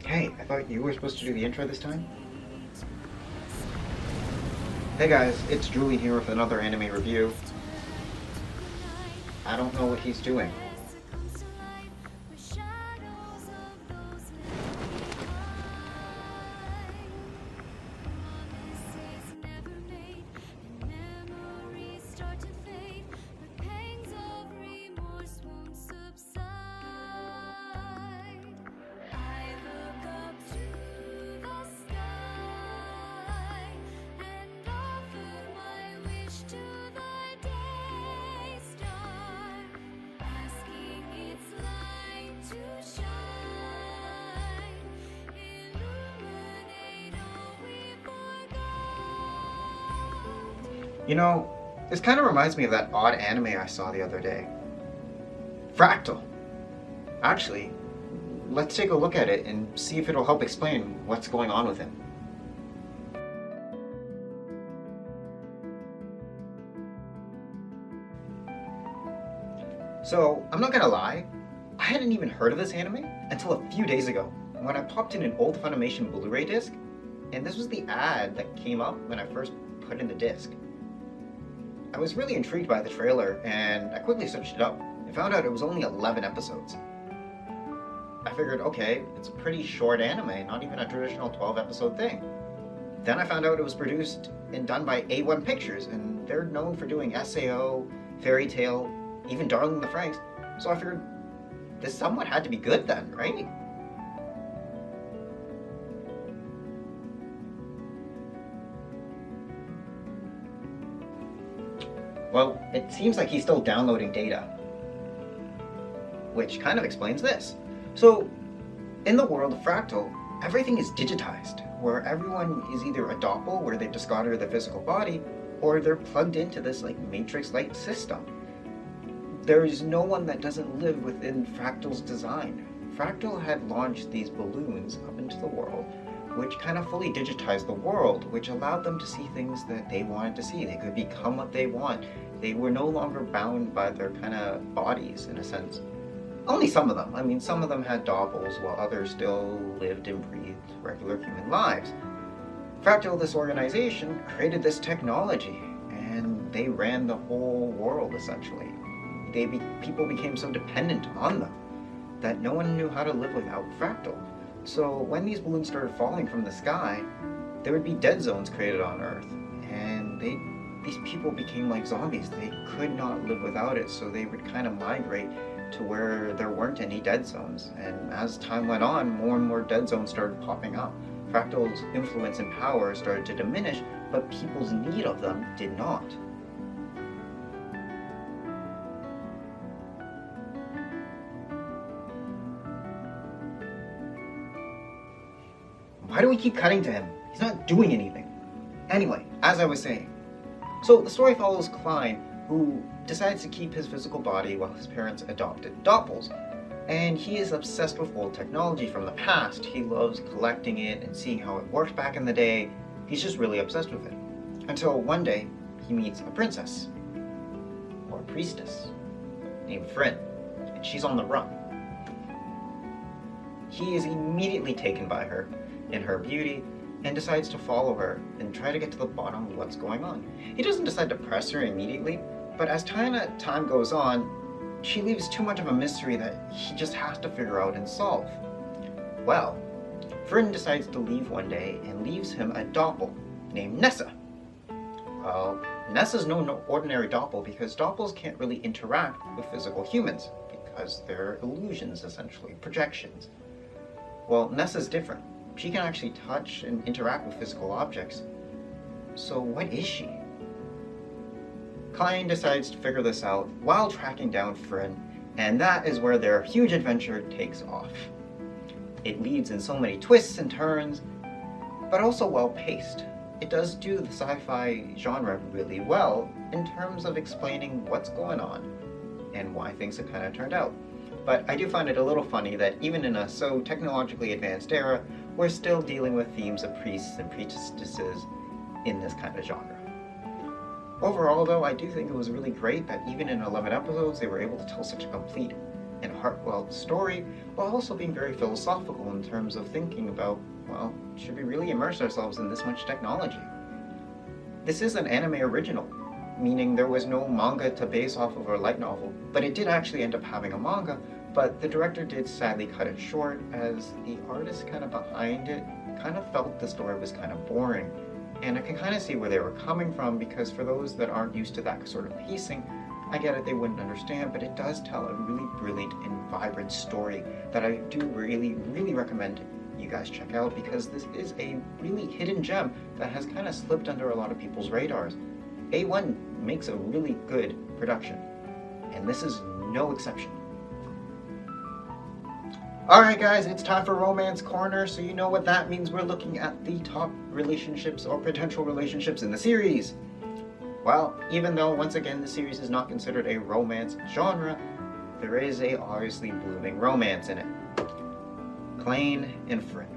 Hey, I thought you were supposed to do the intro this time? Hey guys, it's Julian here with another anime review. I don't know what he's doing. You know, this kind of reminds me of that odd anime I saw the other day. Fractale. Actually, let's take a look at it and see if it'll help explain what's going on with him. So, I'm not gonna lie, I hadn't even heard of this anime until a few days ago when I popped in an old Funimation Blu-ray disc, and this was the ad that came up when I first put in the disc. I was really intrigued by the trailer, and I quickly searched it up and found out it was only 11 episodes. I figured, okay, it's a pretty short anime, not even a traditional 12-episode thing. Then I found out it was produced and done by A1 Pictures, and they're known for doing SAO, Fairy Tail, even Darling in the Franxx, so I figured this somewhat had to be good then, right? Well, it seems like he's still downloading data, which kind of explains this. So, in the world of Fractale, everything is digitized, where everyone is either a doppel, where they've discarded their physical body, or they're plugged into this matrix-like system. There is no one that doesn't live within Fractale's design. Fractale had launched these balloons up into the world, which kind of fully digitized the world, which allowed them to see things that they wanted to see. They could become what they want. They were no longer bound by their kind of bodies, in a sense. Only some of them. I mean, some of them had doppels, while others still lived and breathed regular human lives. Fractale, this organization, created this technology, and they ran the whole world, essentially. People became so dependent on them that no one knew how to live without Fractale. So when these balloons started falling from the sky, there would be dead zones created on Earth, and these people became like zombies. They could not live without it, so they would kind of migrate to where there weren't any dead zones. And as time went on, more and more dead zones started popping up. Fractale's influence and power started to diminish, but people's need of them did not. Why do we keep cutting to him? He's not doing anything. Anyway, as I was saying, so the story follows Clain, who decides to keep his physical body while his parents adopted doppels. And he is obsessed with old technology from the past. He loves collecting it and seeing how it worked back in the day. He's just really obsessed with it. Until one day, he meets a princess, or a priestess, named Phryne, and she's on the run. He is immediately taken by her in her beauty, and decides to follow her and try to get to the bottom of what's going on. He doesn't decide to press her immediately, but as time goes on, she leaves too much of a mystery that he just has to figure out and solve. Well, Phryne decides to leave one day and leaves him a doppel named Nessa. Well, Nessa's no ordinary doppel because doppels can't really interact with physical humans because they're illusions, essentially, projections. Well, Nessa's different. She can actually touch and interact with physical objects. So what is she? Clain decides to figure this out while tracking down Phryne, and that is where their huge adventure takes off. It leads in so many twists and turns, but also well paced. It does do the sci-fi genre really well in terms of explaining what's going on and why things have kind of turned out. But I do find it a little funny that even in a so technologically advanced era, we're still dealing with themes of priests and priestesses in this kind of genre. Overall though, I do think it was really great that even in 11 episodes, they were able to tell such a complete and heartfelt story, while also being very philosophical in terms of thinking about, well, should we really immerse ourselves in this much technology? This is an anime original, meaning there was no manga to base off of or light novel, but it did actually end up having a manga, but the director did sadly cut it short, as the artist kind of behind it kind of felt the story was kind of boring. And I can kind of see where they were coming from, because for those that aren't used to that sort of pacing, I get it, they wouldn't understand, but it does tell a really brilliant and vibrant story that I do really, really recommend you guys check out, because this is a really hidden gem that has kind of slipped under a lot of people's radars. A1 makes a really good production, and this is no exception. Alright guys, it's time for Romance Corner, so you know what that means. We're looking at the top relationships or potential relationships in the series. Well, even though once again the series is not considered a romance genre, there is a obviously blooming romance in it. Clain and Phryne.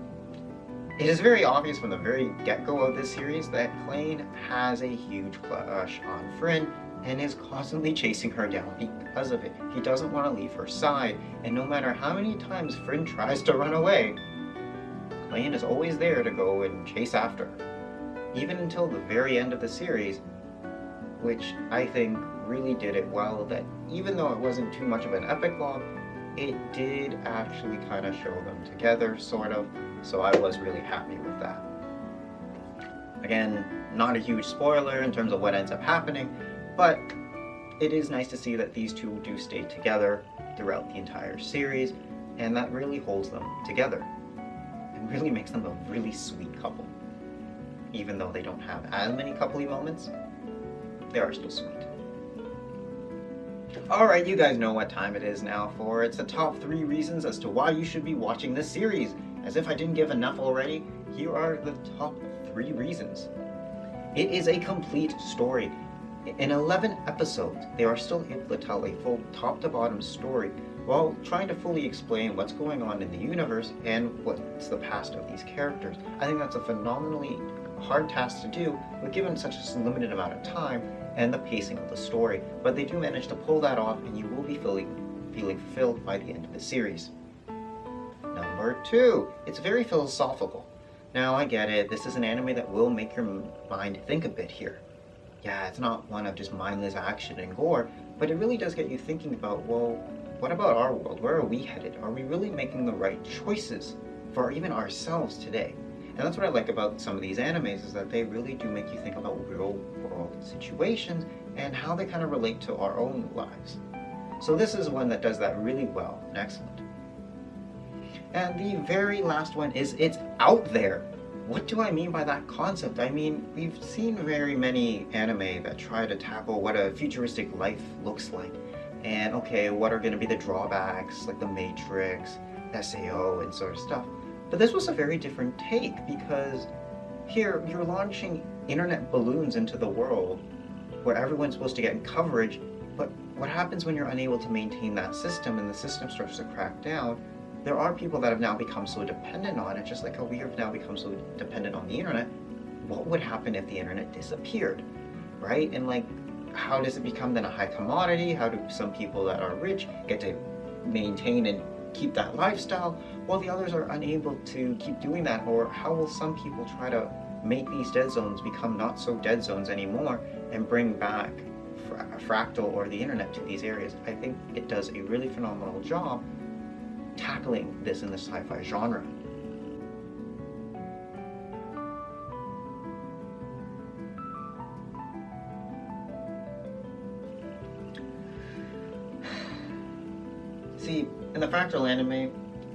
It is very obvious from the very get-go of this series that Clain has a huge crush on Phryne and is constantly chasing her down because of it. He doesn't want to leave her side, and no matter how many times Phryne tries to run away, Clain is always there to go and chase after her. Even until the very end of the series, which I think really did it well, that even though it wasn't too much of an epic log, it did actually kind of show them together, sort of, so I was really happy with that. Again, not a huge spoiler in terms of what ends up happening, but it is nice to see that these two do stay together throughout the entire series, and that really holds them together and really makes them a really sweet couple. Even though they don't have as many coupley moments, they are still sweet. Alright, you guys know what time it is now for. It's the top 3 reasons as to why you should be watching this series. As if I didn't give enough already, here are the top 3 reasons. It is a complete story. In 11 episodes, they are still able to tell a full top-to-bottom story while trying to fully explain what's going on in the universe and what's the past of these characters. I think that's a phenomenally hard task to do, but given such a limited amount of time and the pacing of the story. But they do manage to pull that off, and you will be feeling fulfilled by the end of the series. Number 2, it's very philosophical. Now I get it, this is an anime that will make your mind think a bit here. Yeah, it's not one of just mindless action and gore, but it really does get you thinking about, well, what about our world? Where are we headed? Are we really making the right choices for even ourselves today? And that's what I like about some of these animes, is that they really do make you think about real world situations and how they kind of relate to our own lives. So this is one that does that really well and excellent. And the very last one is it's out there. What do I mean by that concept? I mean, we've seen very many anime that try to tackle what a futuristic life looks like. And okay, what are going to be the drawbacks, like the Matrix, SAO, and sort of stuff. But this was a very different take, because here you're launching internet balloons into the world where everyone's supposed to get coverage, but what happens when you're unable to maintain that system and the system starts to crack down? There are people that have now become so dependent on it, just like how we have now become so dependent on the internet. What would happen if the internet disappeared, right? And like, how does it become then a high commodity? How do some people that are rich get to maintain and keep that lifestyle, while the others are unable to keep doing that? Or how will some people try to make these dead zones become not so dead zones anymore and bring back Fractale or the internet to these areas? I think it does a really phenomenal job tackling this in the sci-fi genre. See, in the Fractale anime,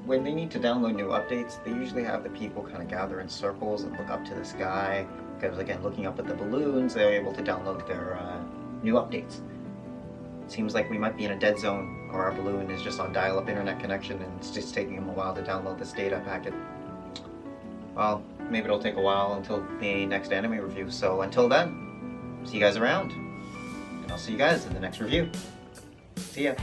when they need to download new updates, they usually have the people kind of gather in circles and look up to the sky, because again, looking up at the balloons, they're able to download their new updates. It seems like we might be in a dead zone, or our balloon is just on dial-up internet connection and it's just taking them a while to download this data packet. Well, maybe it'll take a while until the next anime review, so until then, see you guys around, and I'll see you guys in the next review. See ya!